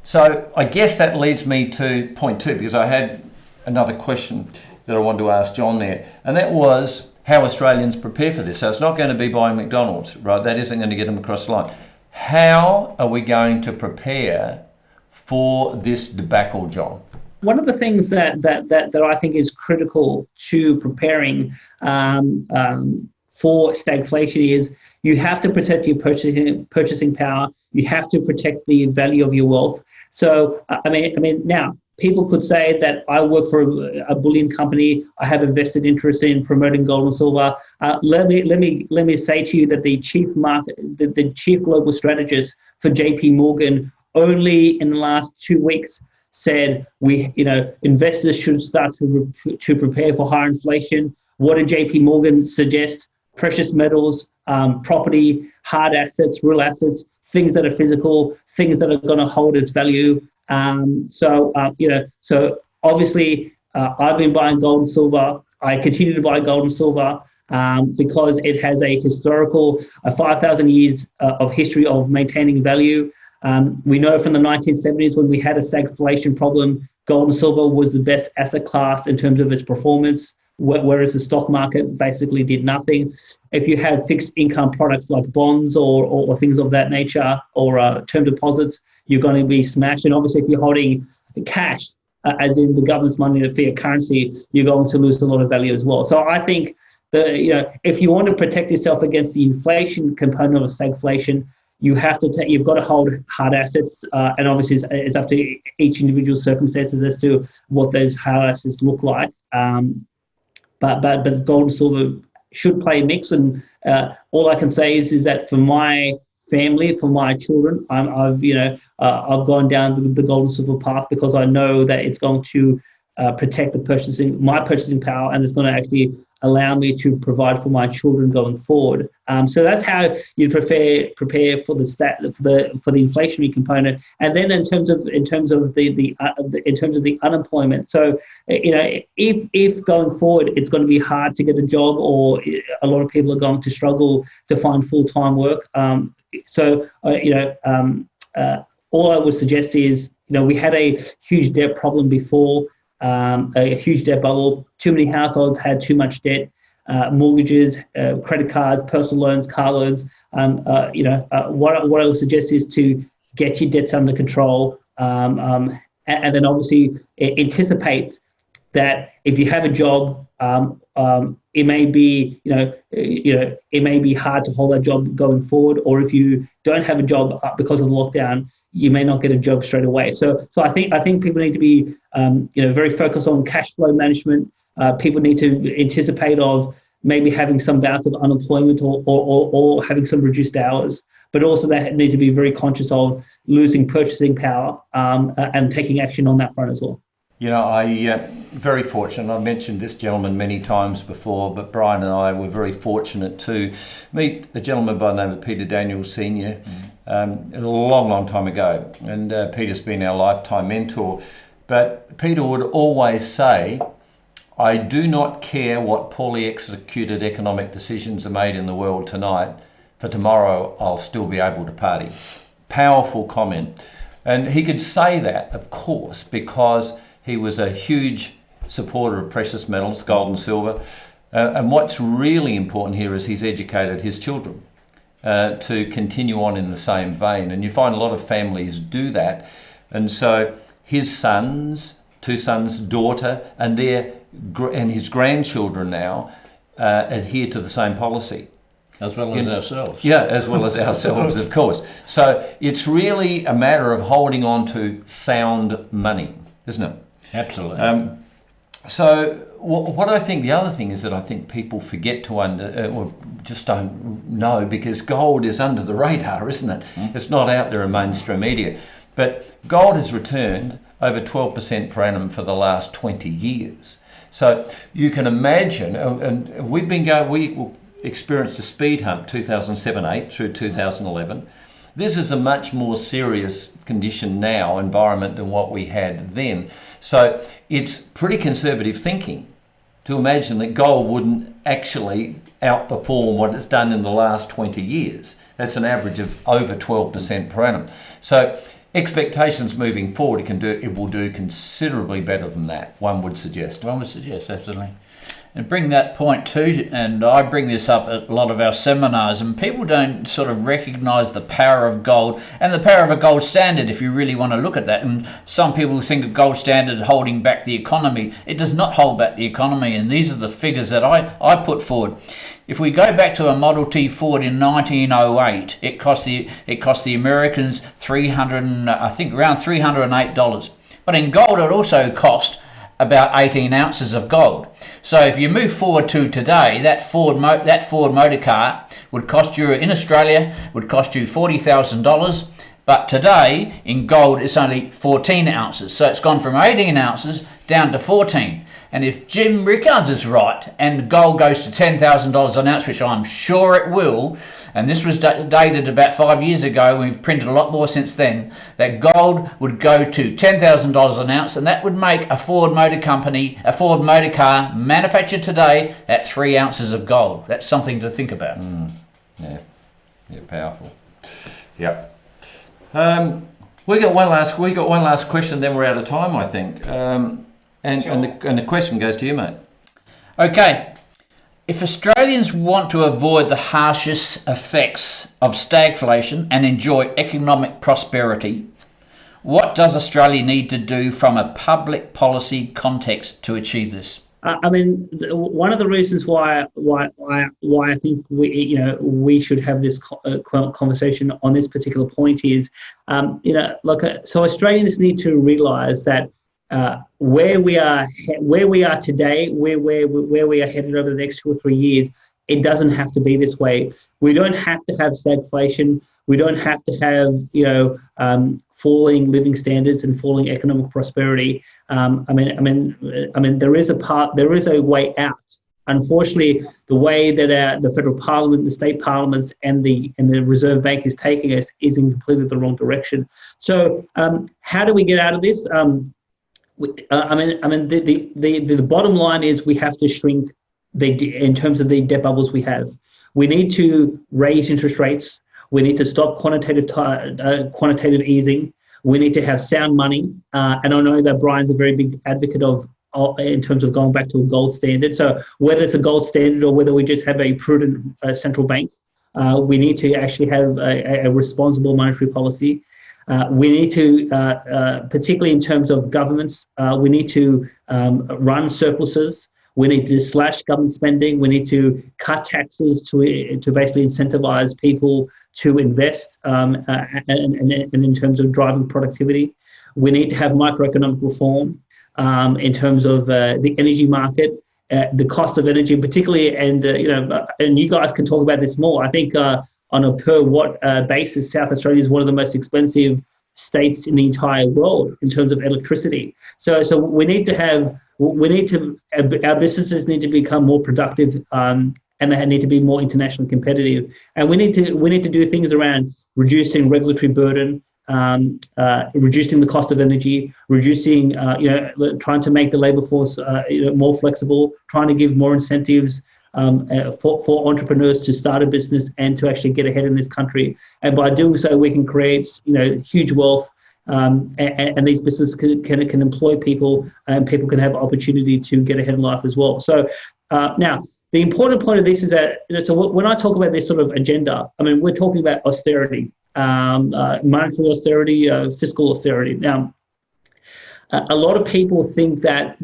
So I guess that leads me to point 2, because I had another question that I wanted to ask John there, and that was how Australians prepare for this. So it's not going to be buying McDonald's, right? That isn't going to get them across the line. How are we going to prepare for this debacle, John? One of the things that I think is critical to preparing for stagflation is you have to protect your purchasing power. You have to protect the value of your wealth. So, I mean, now people could say that I work for a bullion company. I have a vested interest in promoting gold and silver. Let me say to you that the chief global strategist for JP Morgan only in the last 2 weeks said investors should start to prepare for higher inflation. What did JP Morgan suggest? Precious metals, property, hard assets, real assets, things that are physical, things that are going to hold its value. So obviously I've been buying gold and silver. I continue to buy gold and silver because it has a historical 5,000 years of history of maintaining value. We know from the 1970s when we had a stagflation problem, gold and silver was the best asset class in terms of its performance, whereas the stock market basically did nothing. If you have fixed income products like bonds or things of that nature or term deposits, you're going to be smashed. And obviously, if you're holding cash, as in the government's money, the fiat currency, you're going to lose a lot of value as well. So I think if you want to protect yourself against the inflation component of stagflation, you've got to hold hard assets, and obviously it's up to each individual circumstances as to what those hard assets look like. But gold and silver should play a mix, and all I can say is that for my family, for my children, I've gone down the gold and silver path because I know that it's going to protect my purchasing power, and it's going to actually allow me to provide for my children going forward. So that's how you prepare for the inflationary component. And then in terms of the unemployment. So if going forward it's going to be hard to get a job, or a lot of people are going to struggle to find full-time work. All I would suggest is we had a huge debt problem before. A huge debt bubble. Too many households had too much debt, mortgages, credit cards, personal loans, car loans. What I would suggest is to get your debts under control, and then obviously anticipate that if you have a job, it may be it may be hard to hold that job going forward, or if you don't have a job because of the lockdown, you may not get a job straight away. So I think people need to be very focused on cash flow management. People need to anticipate of maybe having some bouts of unemployment or having some reduced hours, but also they need to be very conscious of losing purchasing power and taking action on that front as well. I very fortunate. I've mentioned this gentleman many times before, but Brian and I were very fortunate to meet a gentleman by the name of Peter Daniels Sr. A long time ago. And Peter's been our lifetime mentor. But Peter would always say, I do not care what poorly executed economic decisions are made in the world tonight, for tomorrow I'll still be able to party. Powerful comment. And he could say that, of course, because he was a huge supporter of precious metals, gold and silver. And what's really important here is he's educated his children. to continue on in the same vein. And you find a lot of families do that. And so his sons, 2 sons, daughter, and his grandchildren now adhere to the same policy. As well as ourselves. Yeah, as well as ourselves, of course. So it's really a matter of holding on to sound money, isn't it? Absolutely. So what I think, the other thing is that I think people forget to or just don't know, because gold is under the radar, isn't it? It's not out there in mainstream media. But gold has returned over 12% per annum for the last 20 years. So you can imagine, and we experienced a speed hump 2007-8 through 2011. This is a much more serious condition now, environment, than what we had then. So it's pretty conservative thinking to imagine that gold wouldn't actually outperform what it's done in the last 20 years. That's an average of over 12% per annum. So expectations moving forward, it will do considerably better than that, one would suggest. One would suggest, absolutely. And bring that point too, and I bring this up at a lot of our seminars, and people don't sort of recognise the power of gold and the power of a gold standard if you really want to look at that. And some people think of gold standard holding back the economy. It does not hold back the economy, and these are the figures that I put forward. If we go back to a Model T Ford in 1908, it cost the Americans around $308. But in gold, it also cost about 18 ounces of gold. So if you move forward to today, that Ford motor car would cost you in Australia $40,000, but today in gold it's only 14 ounces. So it's gone from 18 ounces down to 14. And if Jim Rickards is right and gold goes to $10,000 an ounce, which I'm sure it will, and this was dated about 5 years ago, we've printed a lot more since then, that gold would go to $10,000 an ounce, and that would make a Ford motor car manufactured today at 3 ounces of gold. That's something to think about. Yeah, powerful. Yeah. We got one last question, then we're out of time, I think. And the question goes to you, mate. Okay. If Australians want to avoid the harshest effects of stagflation and enjoy economic prosperity, what does Australia need to do from a public policy context to achieve this? One of the reasons why I think we should have this conversation on this particular point is, so Australians need to realise that where we are today, where we are headed over the next 2 or 3 years, it doesn't have to be this way. We don't have to have stagflation. We don't have to have falling living standards and falling economic prosperity. There is a way out. Unfortunately, the way that the federal parliament, the state parliaments, and the Reserve Bank is taking us is in completely the wrong direction. So, how do we get out of this? The bottom line is we have to shrink in terms of the debt bubbles we have. We need to raise interest rates. We need to stop quantitative easing. We need to have sound money. And I know that Brian's a very big advocate of in terms of going back to a gold standard. So whether it's a gold standard or whether we just have a prudent central bank, we need to actually have a responsible monetary policy. We need to, particularly in terms of governments, we need to run surpluses. We need to slash government spending. We need to cut taxes to basically incentivize people to invest, and in terms of driving productivity. We need to have microeconomic reform in terms of the energy market, the cost of energy, particularly, and you guys can talk about this more. I think on a per watt basis, South Australia is one of the most expensive states in the entire world in terms of electricity. So our businesses need to become more productive, and they need to be more internationally competitive. And we need to do things around reducing regulatory burden, reducing the cost of energy, reducing, trying to make the labour force more flexible, trying to give more incentives for entrepreneurs to start a business and to actually get ahead in this country. And by doing so, we can create huge wealth, and these businesses can employ people, and people can have opportunity to get ahead in life as well. So now, the important point of this is that, so when I talk about this sort of agenda, I mean, we're talking about austerity, monetary austerity, fiscal austerity. Now, a lot of people think that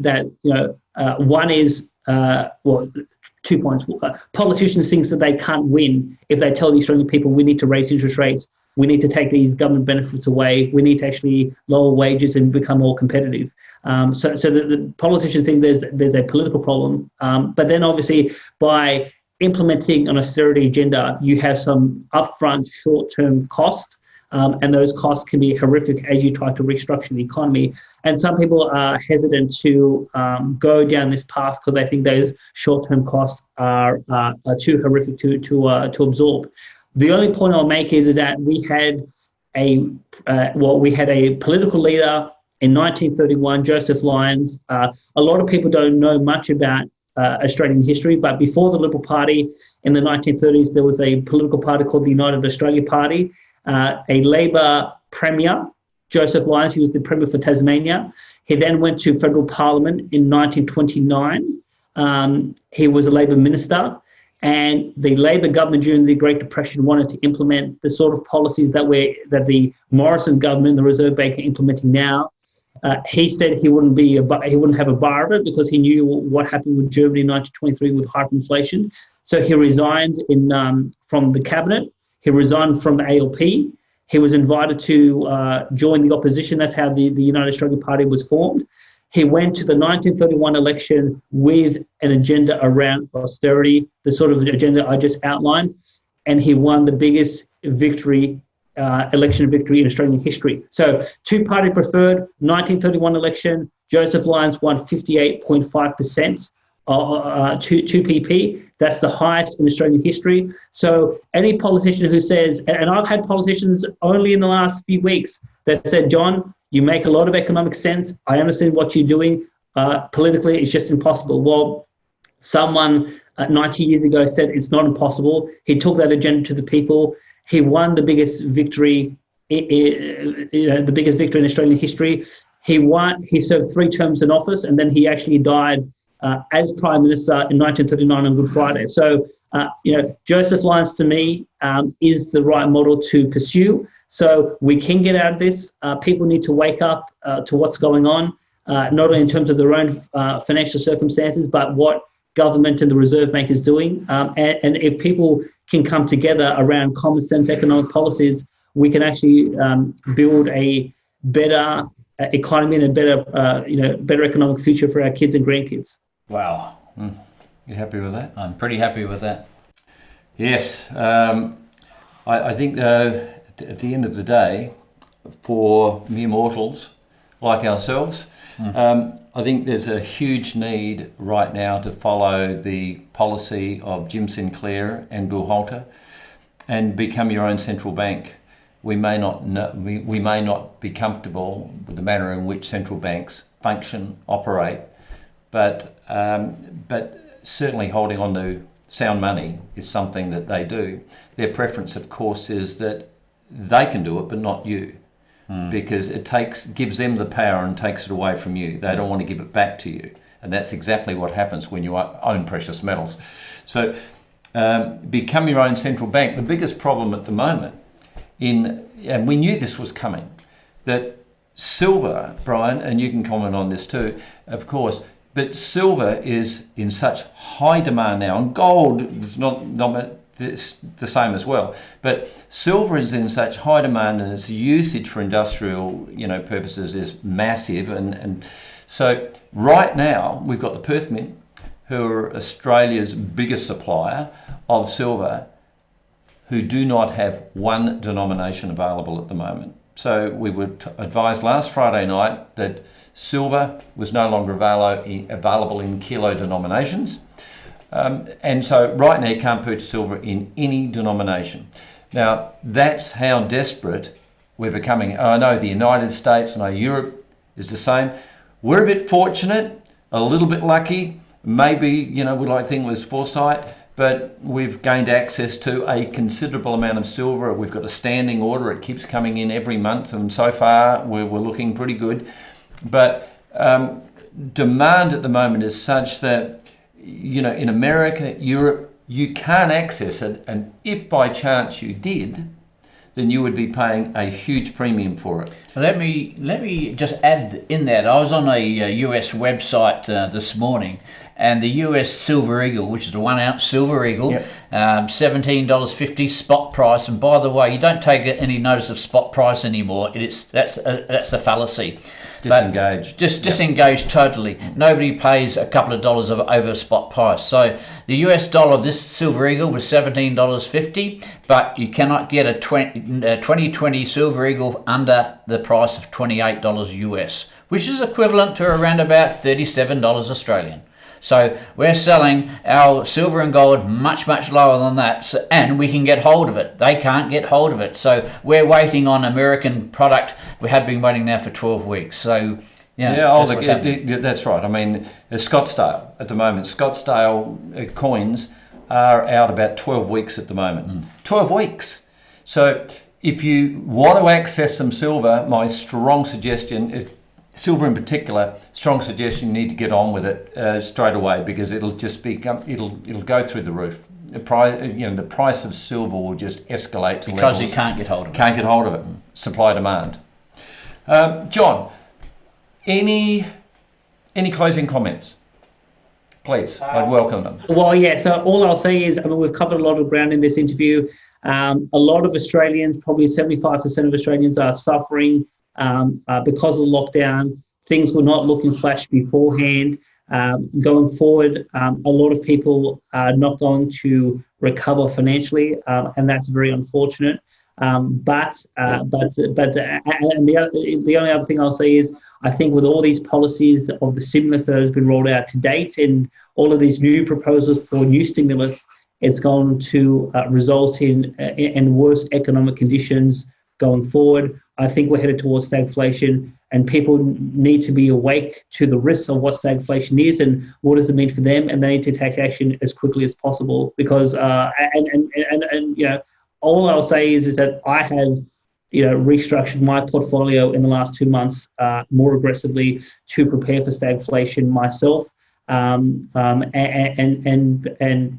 one is, 2 points. Politicians think that they can't win if they tell the Australian people we need to raise interest rates, we need to take these government benefits away, we need to actually lower wages and become more competitive. So the politicians think there's a political problem, but then obviously by implementing an austerity agenda, you have some upfront short-term cost, and those costs can be horrific as you try to restructure the economy. And some people are hesitant to go down this path because they think those short-term costs are too horrific to absorb. The only point I'll make is that we had a political leader in 1931, Joseph Lyons. A lot of people don't know much about Australian history, but before the Liberal Party in the 1930s, there was a political party called the United Australia Party. A Labor Premier, Joseph Lyons, he was the Premier for Tasmania. He then went to federal parliament in 1929. He was a Labor minister, and the Labor government during the Great Depression wanted to implement the sort of policies that the Morrison government, the Reserve Bank, are implementing now. He said he wouldn't have a bar of it because he knew what happened with Germany in 1923 with hyperinflation. So he resigned from the cabinet. He resigned from the ALP. He was invited to join the opposition. That's how the United Australia Party was formed. He went to the 1931 election with an agenda around austerity, the sort of agenda I just outlined, and he won the biggest election victory in Australian history. So two-party preferred, 1931 election, Joseph Lyons won 58.5%. To PP. That's the highest in Australian history. So any politician who says, and I've had politicians only in the last few weeks that said, John, you make a lot of economic sense. I understand what you're doing. Politically, it's just impossible. Well, someone 90 years ago said it's not impossible. He took that agenda to the people. He won the biggest victory, the biggest victory in Australian history. He served 3 terms in office, and then he actually died as Prime Minister in 1939 on Good Friday. So, Joseph Lyons to me is the right model to pursue. So we can get out of this. People need to wake up to what's going on, not only in terms of their own financial circumstances, but what government and the Reserve Bank is doing. And if people can come together around common sense economic policies, we can actually build a better economy and a better economic future for our kids and grandkids. Wow. You happy with that? I'm pretty happy with that. Yes. I think at the end of the day, for mere mortals like ourselves, I think there's a huge need right now to follow the policy of Jim Sinclair and Bill Halter and become your own central bank. We may not be comfortable with the manner in which central banks function, operate, but certainly holding on to sound money is something that they do. Their preference, of course, is that they can do it, but not you, because it gives them the power and takes it away from you. They don't want to give it back to you, and that's exactly what happens when you own precious metals. So, become your own central bank. The biggest problem at the moment, and we knew this was coming, that silver, Brian, and you can comment on this too, of course. But silver is in such high demand now, and gold is not the same as well. But silver is in such high demand, and its usage for industrial, purposes is massive. And so right now we've got the Perth Mint, who are Australia's biggest supplier of silver, who do not have one denomination available at the moment. So we were advised last Friday night that silver was no longer available in kilo denominations. And so right now you can't purchase silver in any denomination. Now, that's how desperate we're becoming. I know the United States, I know Europe is the same. We're a bit fortunate, a little bit lucky. Maybe, we'd like to think it was foresight, but we've gained access to a considerable amount of silver. We've got a standing order. It keeps coming in every month, and so far we're looking pretty good. But demand at the moment is such that in America, Europe, you can't access it, and if by chance you did, then you would be paying a huge premium for it. Let me just add in that I was on a US website this morning, and the US Silver Eagle, which is a 1 ounce Silver Eagle, Yep. $17.50 spot price. And by the way, you don't take any notice of spot price anymore. That's a fallacy. Disengaged. Just disengaged totally. Nobody pays a couple of dollars over spot price. So the US dollar of this Silver Eagle was $17.50, but you cannot get a 2020 Silver Eagle under the price of $28 US, which is equivalent to around about $37 Australian. So we're selling our silver and gold much, much lower than that, and we can get hold of it. They can't get hold of it. So we're waiting on American product. We have been waiting now for 12 weeks. So that's right. I mean, Scottsdale at the moment. Scottsdale coins are out about 12 weeks at the moment. 12 weeks. So if you want to access some silver, my strong suggestion, silver in particular, strong suggestion, you need to get on with it straight away, because it'll just it'll go through the roof. The price of silver will just escalate to because levels. you can't get hold of it. Can't get hold of it. Supply demand. John, any closing comments? Please, I'd welcome them. Well, yeah. So all I'll say is, we've covered a lot of ground in this interview. A lot of Australians, probably 75% of Australians, are suffering because of the lockdown. Things were not looking flash beforehand. Going forward, a lot of people are not going to recover financially, and that's very unfortunate. But the only other thing I'll say is, I think with all these policies of the stimulus that has been rolled out to date, and all of these new proposals for new stimulus, it's going to result in worse economic conditions going forward. I think we're headed towards stagflation, and people need to be awake to the risks of what stagflation is and what does it mean for them, and they need to take action as quickly as possible. Because all I'll say is that I have restructured my portfolio in the last 2 months more aggressively to prepare for stagflation myself. And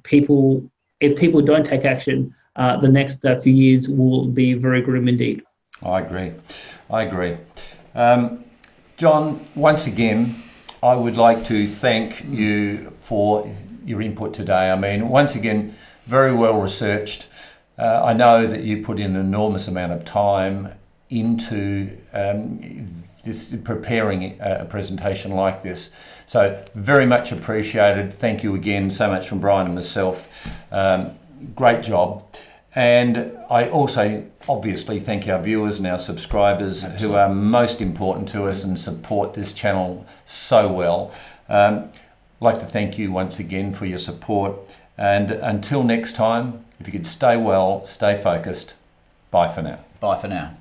people, if people don't take action, the next few years will be very grim indeed. I agree. John, once again, I would like to thank you for your input today. I mean, once again, very well researched. I know that you put in an enormous amount of time into preparing a presentation like this. So very much appreciated. Thank you again so much from Brian and myself. Great job. And I also obviously thank our viewers and our subscribers. Absolutely. Who are most important to us and support this channel so well. I'd like to thank you once again for your support. And until next time, if you could stay well, stay focused. Bye for now. Bye for now.